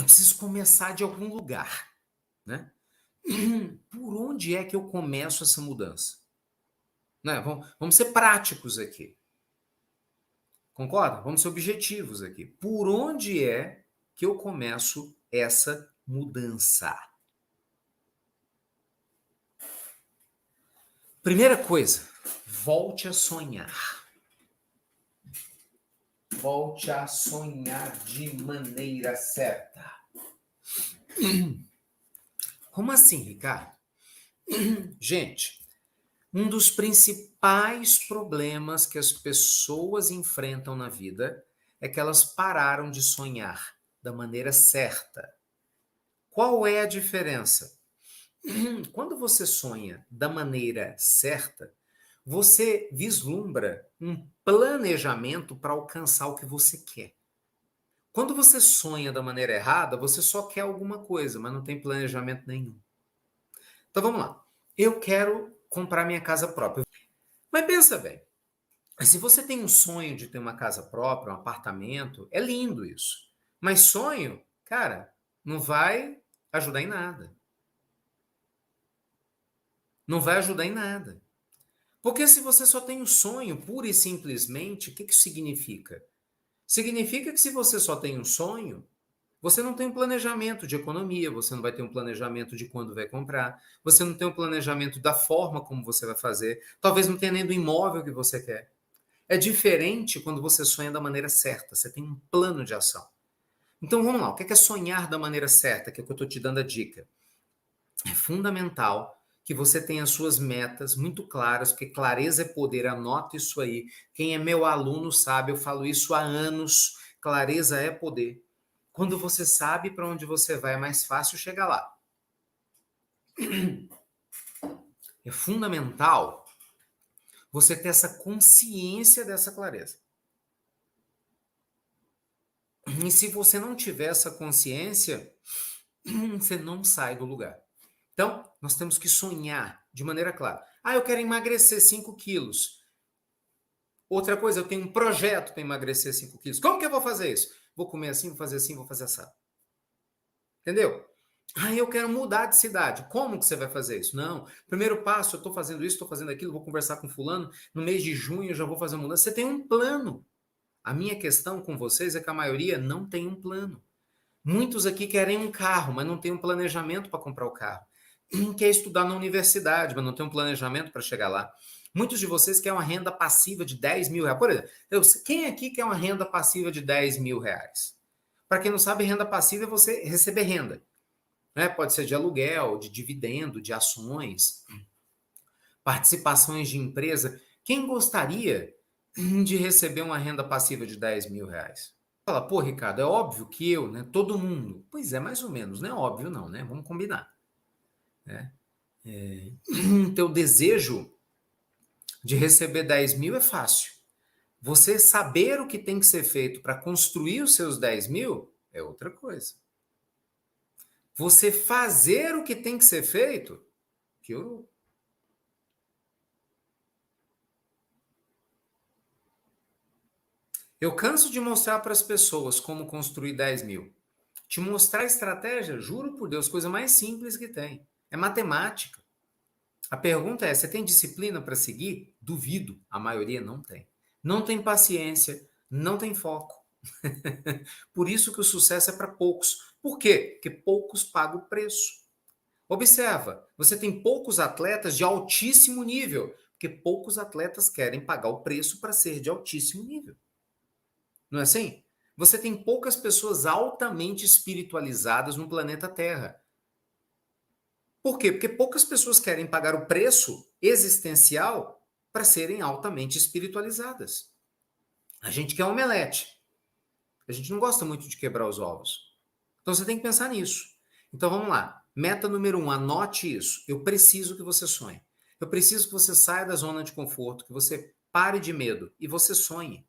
preciso começar de algum lugar, né? Por onde é que eu começo essa mudança? Né? Vamos ser práticos aqui. Concorda? Vamos ser objetivos aqui. Por onde é que eu começo essa mudança? Primeira coisa, volte a sonhar. Volte a sonhar de maneira certa. Como assim, Ricardo? Gente, um dos principais problemas que as pessoas enfrentam na vida é que elas pararam de sonhar da maneira certa. Qual é a diferença? Quando você sonha da maneira certa, você vislumbra um planejamento para alcançar o que você quer. Quando você sonha da maneira errada, você só quer alguma coisa, mas não tem planejamento nenhum. Então vamos lá. Eu quero comprar minha casa própria. Mas pensa bem, se você tem um sonho de ter uma casa própria, um apartamento, é lindo isso. Mas sonho, cara, não vai ajudar em nada. Não vai ajudar em nada. Porque se você só tem um sonho, pura e simplesmente, o que isso significa? Significa que se você só tem um sonho, você não tem um planejamento de economia, você não vai ter um planejamento de quando vai comprar, você não tem um planejamento da forma como você vai fazer, talvez não tenha nem do imóvel que você quer. É diferente quando você sonha da maneira certa, você tem um plano de ação. Então vamos lá, o que é sonhar da maneira certa, que é o que eu estou te dando a dica? É fundamental que você tenha as suas metas muito claras, porque clareza é poder, anota isso aí. Quem é meu aluno sabe, eu falo isso há anos, clareza é poder. Quando você sabe para onde você vai, é mais fácil chegar lá. É fundamental você ter essa consciência dessa clareza. E se você não tiver essa consciência, você não sai do lugar. Então, nós temos que sonhar de maneira clara. Ah, eu quero emagrecer 5 quilos. Outra coisa, eu tenho um projeto para emagrecer 5 quilos. Como que eu vou fazer isso? Vou comer assim, vou fazer assado. Entendeu? Ah, eu quero mudar de cidade. Como que você vai fazer isso? Não. Primeiro passo, eu estou fazendo isso, estou fazendo aquilo, vou conversar com fulano. No mês de junho eu já vou fazer uma mudança. Você tem um plano. A minha questão com vocês é que a maioria não tem um plano. Muitos aqui querem um carro, mas não tem um planejamento para comprar o carro. Quer estudar na universidade, mas não tem um planejamento para chegar lá. Muitos de vocês querem uma renda passiva de 10 mil reais. Por exemplo, quem aqui quer uma renda passiva de 10 mil reais? Para quem não sabe, renda passiva é você receber renda. Né? Pode ser de aluguel, de dividendo, de ações, participações de empresa. Quem gostaria de receber uma renda passiva de 10 mil reais? Fala, pô, Ricardo, é óbvio que eu, né? Todo mundo. Pois é, mais ou menos, não é óbvio não, né? Vamos combinar. Né? Teu desejo de receber 10 mil é fácil. Você saber o que tem que ser feito para construir os seus 10 mil é outra coisa. Você fazer o que tem que ser feito, piorou. Eu canso de mostrar para as pessoas como construir 10 mil. Te mostrar estratégia, juro por Deus, coisa mais simples que tem. É matemática. A pergunta é, você tem disciplina para seguir? Duvido, a maioria não tem. Não tem paciência, não tem foco. Por isso que o sucesso é para poucos. Por quê? Porque poucos pagam o preço. Observa, você tem poucos atletas de altíssimo nível, porque poucos atletas querem pagar o preço para ser de altíssimo nível. Não é assim? Você tem poucas pessoas altamente espiritualizadas no planeta Terra. Por quê? Porque poucas pessoas querem pagar o preço existencial para serem altamente espiritualizadas. A gente quer omelete. A gente não gosta muito de quebrar os ovos. Então você tem que pensar nisso. Então vamos lá. Meta número 1, anote isso. Eu preciso que você sonhe. Eu preciso que você saia da zona de conforto, que você pare de medo e você sonhe.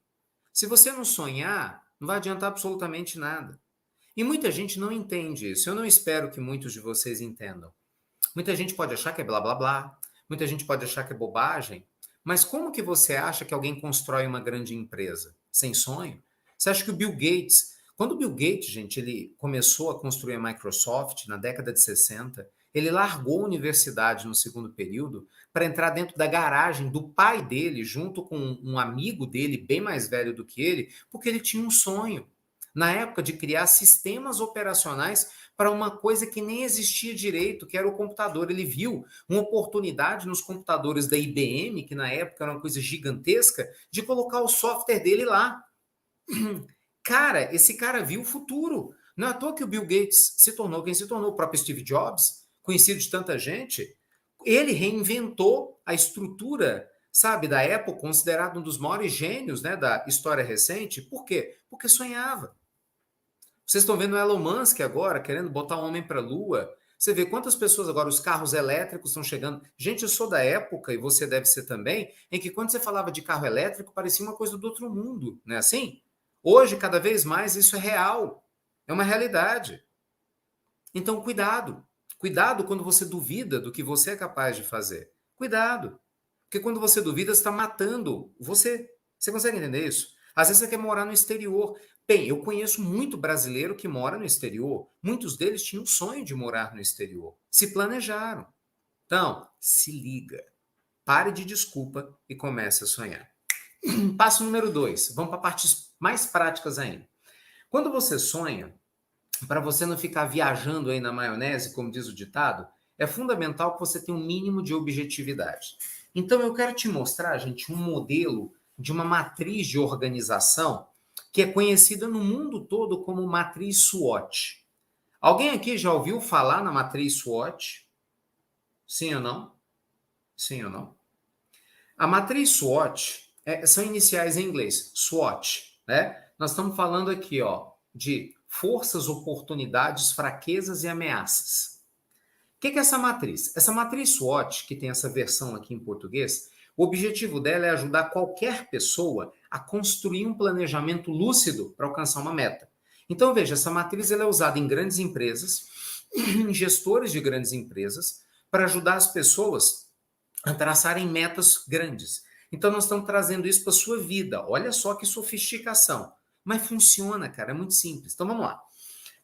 Se você não sonhar, não vai adiantar absolutamente nada. E muita gente não entende isso. Eu não espero que muitos de vocês entendam. Muita gente pode achar que é blá blá blá, muita gente pode achar que é bobagem, mas como que você acha que alguém constrói uma grande empresa? Sem sonho? Você acha que o Bill Gates Quando o Bill Gates, gente, ele começou a construir a Microsoft na década de 60, ele largou a universidade no segundo período para entrar dentro da garagem do pai dele, junto com um amigo dele, bem mais velho do que ele, porque ele tinha um sonho, na época, de criar sistemas operacionais para uma coisa que nem existia direito, que era o computador. Ele viu uma oportunidade nos computadores da IBM, que na época era uma coisa gigantesca, de colocar o software dele lá. Cara, esse cara viu o futuro. Não é à toa que o Bill Gates se tornou quem se tornou, o próprio Steve Jobs, conhecido de tanta gente. Ele reinventou a estrutura, sabe, da Apple, considerado um dos maiores gênios, né, da história recente. Por quê? Porque sonhava. Vocês estão vendo o Elon Musk agora, querendo botar o homem para a Lua. Você vê quantas pessoas agora, os carros elétricos estão chegando. Gente, eu sou da época, e você deve ser também, em que quando você falava de carro elétrico, parecia uma coisa do outro mundo, não é assim? Hoje, cada vez mais, isso é real. É uma realidade. Então, cuidado. Cuidado quando você duvida do que você é capaz de fazer. Cuidado. Porque quando você duvida, você está matando você. Você consegue entender isso? Às vezes você quer morar no exterior. Bem, eu conheço muito brasileiro que mora no exterior. Muitos deles tinham o sonho de morar no exterior. Se planejaram. Então, se liga. Pare de desculpa e comece a sonhar. Passo número 2. Vamos para partes mais práticas ainda. Quando você sonha, para você não ficar viajando aí na maionese, como diz o ditado, é fundamental que você tenha um mínimo de objetividade. Então, eu quero te mostrar, gente, um modelo de uma matriz de organização que é conhecida no mundo todo como matriz SWOT. Alguém aqui já ouviu falar na matriz SWOT? Sim ou não? Sim ou não? A matriz SWOT são iniciais em inglês, SWOT, né? Nós estamos falando aqui, ó, de forças, oportunidades, fraquezas e ameaças. O que é essa matriz? Essa matriz SWOT, que tem essa versão aqui em português, o objetivo dela é ajudar qualquer pessoa a construir um planejamento lúcido para alcançar uma meta. Então, veja, essa matriz ela é usada em grandes empresas, em gestores de grandes empresas, para ajudar as pessoas a traçarem metas grandes. Então, nós estamos trazendo isso para a sua vida. Olha só que sofisticação. Mas funciona, cara, é muito simples. Então, vamos lá.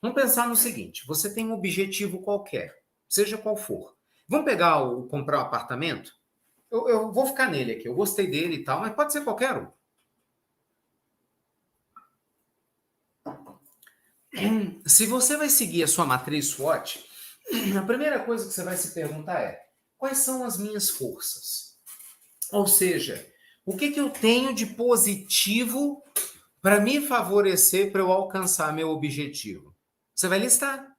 Vamos pensar no seguinte: você tem um objetivo qualquer, seja qual for. Vamos pegar comprar um apartamento? Eu vou ficar nele aqui, eu gostei dele e tal, mas pode ser qualquer um. Se você vai seguir a sua matriz SWOT, a primeira coisa que você vai se perguntar é: quais são as minhas forças? Ou seja, o que eu tenho de positivo para me favorecer para eu alcançar meu objetivo? Você vai listar.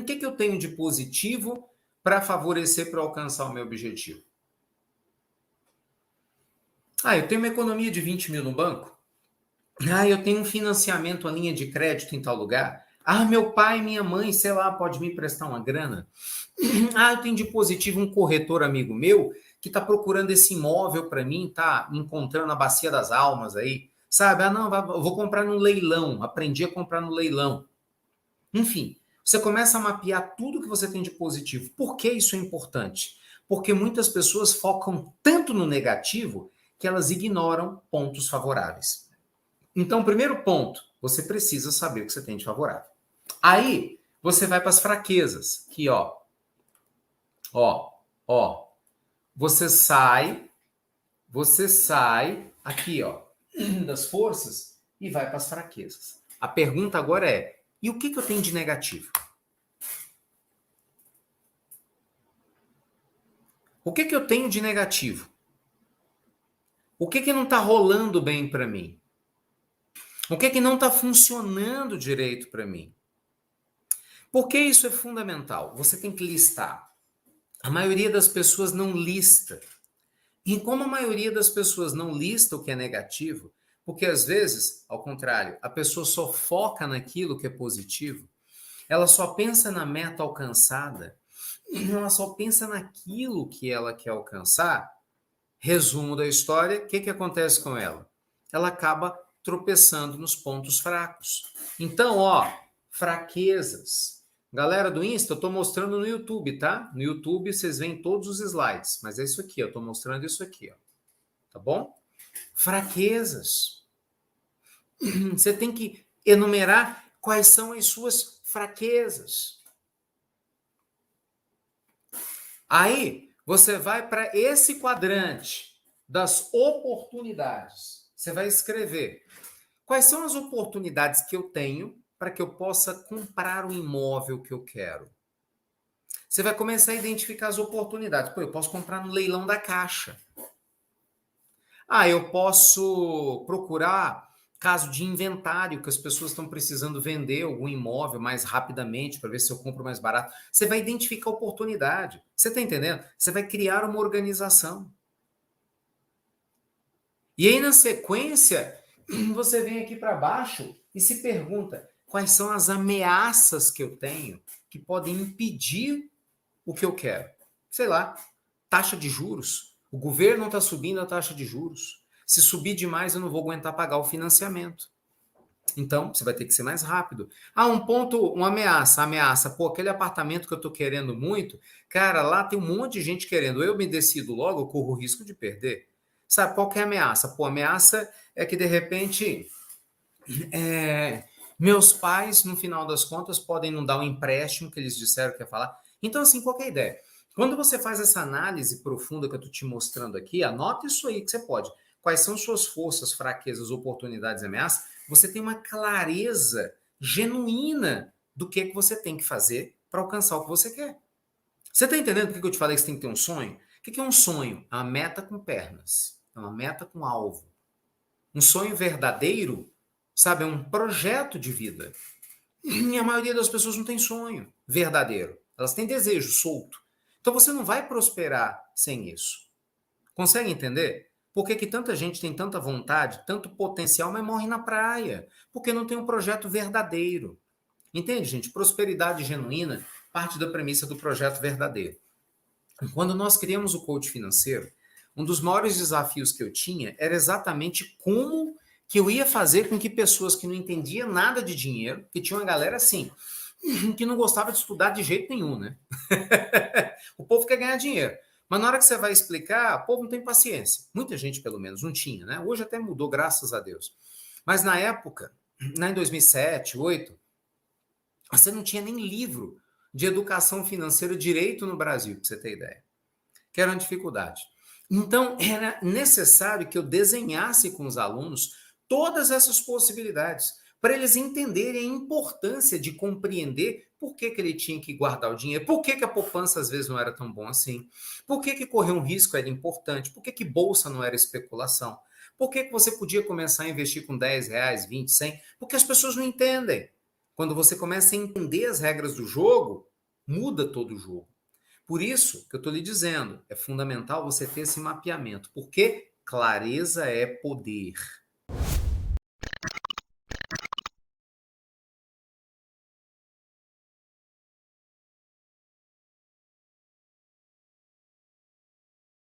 O que eu tenho de positivo para favorecer para alcançar o meu objetivo? Eu tenho uma economia de 20 mil no banco. Eu tenho um financiamento, a linha de crédito em tal lugar. Meu pai e minha mãe, sei lá, pode me emprestar uma grana. Eu tenho de positivo um corretor amigo meu que está procurando esse imóvel para mim, tá encontrando a Bacia das Almas aí. Sabe? Eu vou comprar no leilão. Aprendi a comprar no leilão. Enfim, você começa a mapear tudo que você tem de positivo. Por que isso é importante? Porque muitas pessoas focam tanto no negativo que elas ignoram pontos favoráveis. Então, primeiro ponto, você precisa saber o que você tem de favorável. Aí, você vai para as fraquezas, que você sai aqui, das forças e vai para as fraquezas. A pergunta agora é: e o que eu tenho de negativo? O que eu tenho de negativo? O que não está rolando bem para mim? O que não está funcionando direito para mim? Por que isso é fundamental? Você tem que listar. A maioria das pessoas não lista. E como a maioria das pessoas não lista o que é negativo, porque às vezes, ao contrário, a pessoa só foca naquilo que é positivo, ela só pensa na meta alcançada, ela só pensa naquilo que ela quer alcançar. Resumo da história, o que acontece com ela? Ela acaba tropeçando nos pontos fracos. Então, fraquezas. Galera do Insta, eu estou mostrando no YouTube, tá? No YouTube vocês veem todos os slides, mas é isso aqui, eu estou mostrando isso aqui, tá bom? Fraquezas. Você tem que enumerar quais são as suas fraquezas. Aí, você vai para esse quadrante das oportunidades. Você vai escrever quais são as oportunidades que eu tenho para que eu possa comprar o imóvel que eu quero. Você vai começar a identificar as oportunidades. Pô, eu posso comprar no leilão da Caixa. Eu posso procurar caso de inventário, que as pessoas estão precisando vender algum imóvel mais rapidamente para ver se eu compro mais barato. Você vai identificar oportunidade. Você está entendendo? Você vai criar uma organização. E aí, na sequência, você vem aqui para baixo e se pergunta quais são as ameaças que eu tenho que podem impedir o que eu quero. Sei lá, taxa de juros. O governo está subindo a taxa de juros. Se subir demais, eu não vou aguentar pagar o financiamento. Então, você vai ter que ser mais rápido. Um ponto, uma ameaça. Ameaça, pô, aquele apartamento que eu estou querendo muito, cara, lá tem um monte de gente querendo. Eu me decido logo, eu corro o risco de perder. Sabe, qual que é a ameaça? Pô, a ameaça é que, de repente, meus pais, no final das contas, podem não dar o empréstimo que eles disseram que ia falar. Então, assim, qual que é a ideia? Quando você faz essa análise profunda que eu estou te mostrando aqui, anota isso aí que você pode. Quais são suas forças, fraquezas, oportunidades e ameaças? Você tem uma clareza genuína do que você tem que fazer para alcançar o que você quer. Você está entendendo por que eu te falei que você tem que ter um sonho? O que é um sonho? É uma meta com pernas. É uma meta com alvo. Um sonho verdadeiro, sabe, é um projeto de vida. E a maioria das pessoas não tem sonho verdadeiro. Elas têm desejo solto. Então você não vai prosperar sem isso. Consegue entender? Por que tanta gente tem tanta vontade, tanto potencial, mas morre na praia? Porque não tem um projeto verdadeiro. Entende, gente? Prosperidade genuína parte da premissa do projeto verdadeiro. Quando nós criamos o coach financeiro, um dos maiores desafios que eu tinha era exatamente como que eu ia fazer com que pessoas que não entendiam nada de dinheiro, que tinha uma galera assim, que não gostava de estudar de jeito nenhum, né? O povo quer ganhar dinheiro. Mas na hora que você vai explicar, o povo não tem paciência. Muita gente, pelo menos, não tinha, né? Hoje até mudou, graças a Deus. Mas na época, em 2007, 2008, você não tinha nem livro de educação financeira direito no Brasil, para você ter ideia. Que era uma dificuldade. Então, era necessário que eu desenhasse com os alunos todas essas possibilidades, para eles entenderem a importância de compreender por que ele tinha que guardar o dinheiro, por que a poupança às vezes não era tão bom assim, por que correr um risco era importante, por que bolsa não era especulação, por que você podia começar a investir com 10 reais, 20, 100, porque as pessoas não entendem. Quando você começa a entender as regras do jogo, muda todo o jogo. Por isso que eu estou lhe dizendo, é fundamental você ter esse mapeamento, porque clareza é poder.